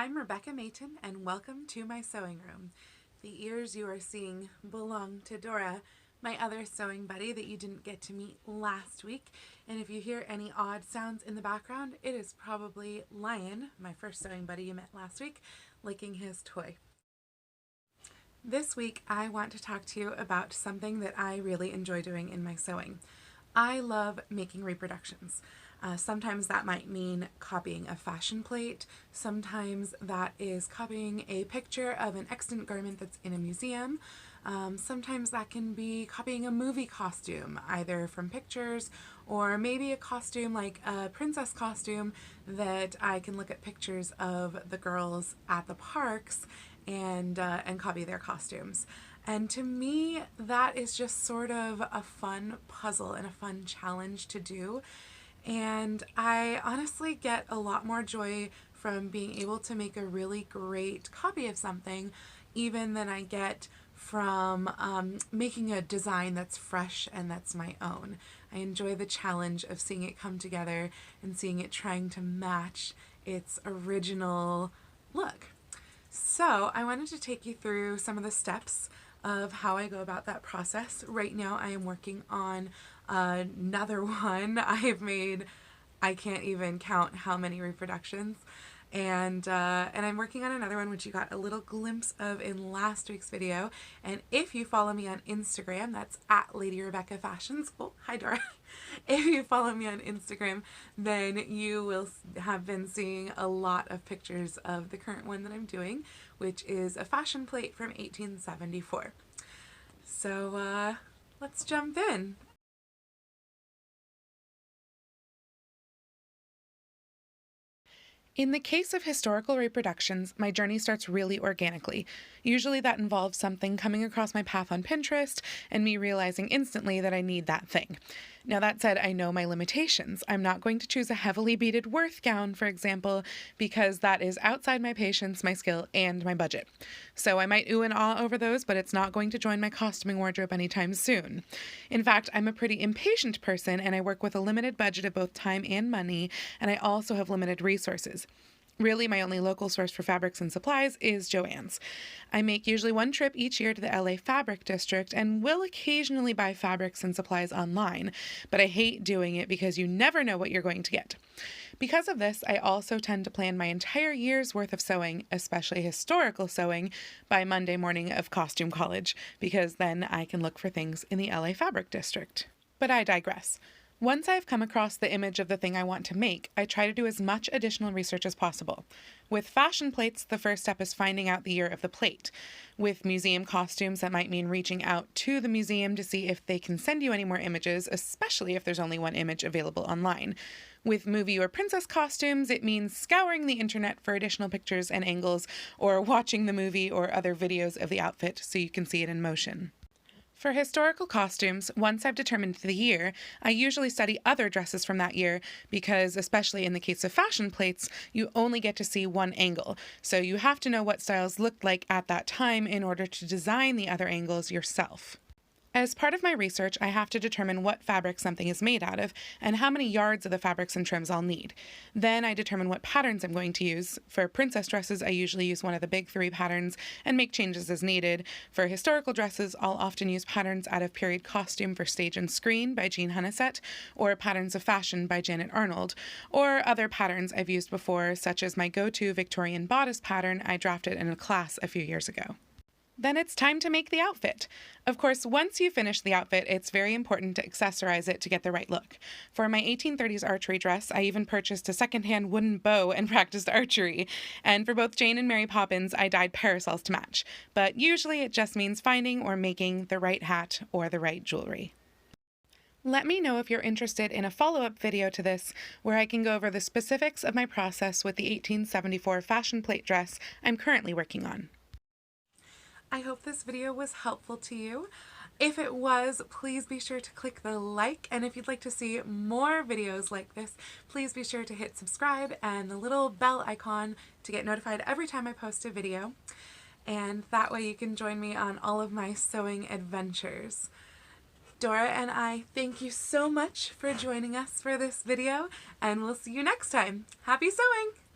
I'm Rebecca Mayton, and welcome to my sewing room. The ears you are seeing belong to Dora, my other sewing buddy that you didn't get to meet last week. And if you hear any odd sounds in the background, it is probably Lion, my first sewing buddy you met last week, licking his toy. This week I want to talk to you about something that I really enjoy doing in my sewing. I love making reproductions. Sometimes that might mean copying a fashion plate. Sometimes that is copying a picture of an extant garment that's in a museum. Sometimes that can be copying a movie costume, either from pictures or maybe a costume like a princess costume that I can look at pictures of the girls at the parks and copy their costumes. And to me, that is just sort of a fun puzzle and a fun challenge to do. And I honestly get a lot more joy from being able to make a really great copy of something even than I get from making a design that's fresh and that's my own. I enjoy the challenge of seeing it come together and seeing it trying to match its original look. So I wanted to take you through some of the steps of how I go about that process. Right now I am working on another one. I can't even count how many reproductions, and I'm working on another one which you got a little glimpse of in last week's video. And if you follow me on Instagram, that's at Lady Rebecca Fashions. Oh, hi Dora. If you follow me on Instagram, then you will have been seeing a lot of pictures of the current one that I'm doing, which is a fashion plate from 1874. So let's jump in. In the case of historical reproductions, my journey starts really organically. Usually that involves something coming across my path on Pinterest and me realizing instantly that I need that thing. Now that said, I know my limitations. I'm not going to choose a heavily beaded Worth gown, for example, because that is outside my patience, my skill, and my budget. So I might ooh and ah over those, but it's not going to join my costuming wardrobe anytime soon. In fact, I'm a pretty impatient person, and I work with a limited budget of both time and money, and I also have limited resources. Really, my only local source for fabrics and supplies is Joann's. I make usually one trip each year to the LA Fabric District and will occasionally buy fabrics and supplies online, but I hate doing it because you never know what you're going to get. Because of this, I also tend to plan my entire year's worth of sewing, especially historical sewing, by Monday morning of costume college, because then I can look for things in the LA Fabric District. But I digress. Once I've come across the image of the thing I want to make, I try to do as much additional research as possible. With fashion plates, the first step is finding out the year of the plate. With museum costumes, that might mean reaching out to the museum to see if they can send you any more images, especially if there's only one image available online. With movie or princess costumes, it means scouring the internet for additional pictures and angles, or watching the movie or other videos of the outfit so you can see it in motion. For historical costumes, once I've determined the year, I usually study other dresses from that year because, especially in the case of fashion plates, you only get to see one angle. So you have to know what styles looked like at that time in order to design the other angles yourself. As part of my research, I have to determine what fabric something is made out of and how many yards of the fabrics and trims I'll need. Then I determine what patterns I'm going to use. For princess dresses, I usually use one of the big 3 patterns and make changes as needed. For historical dresses, I'll often use patterns out of Period Costume for Stage and Screen by Jean Honeysett, or Patterns of Fashion by Janet Arnold, or other patterns I've used before, such as my go-to Victorian bodice pattern I drafted in a class a few years ago. Then it's time to make the outfit. Of course, once you finish the outfit, it's very important to accessorize it to get the right look. For my 1830s archery dress, I even purchased a secondhand wooden bow and practiced archery. And for both Jane and Mary Poppins, I dyed parasols to match. But usually it just means finding or making the right hat or the right jewelry. Let me know if you're interested in a follow-up video to this where I can go over the specifics of my process with the 1874 fashion plate dress I'm currently working on. I hope this video was helpful to you. If it was, please be sure to click the like, and if you'd like to see more videos like this, please be sure to hit subscribe and the little bell icon to get notified every time I post a video. And that way you can join me on all of my sewing adventures. Dora and I thank you so much for joining us for this video, and we'll see you next time. Happy sewing!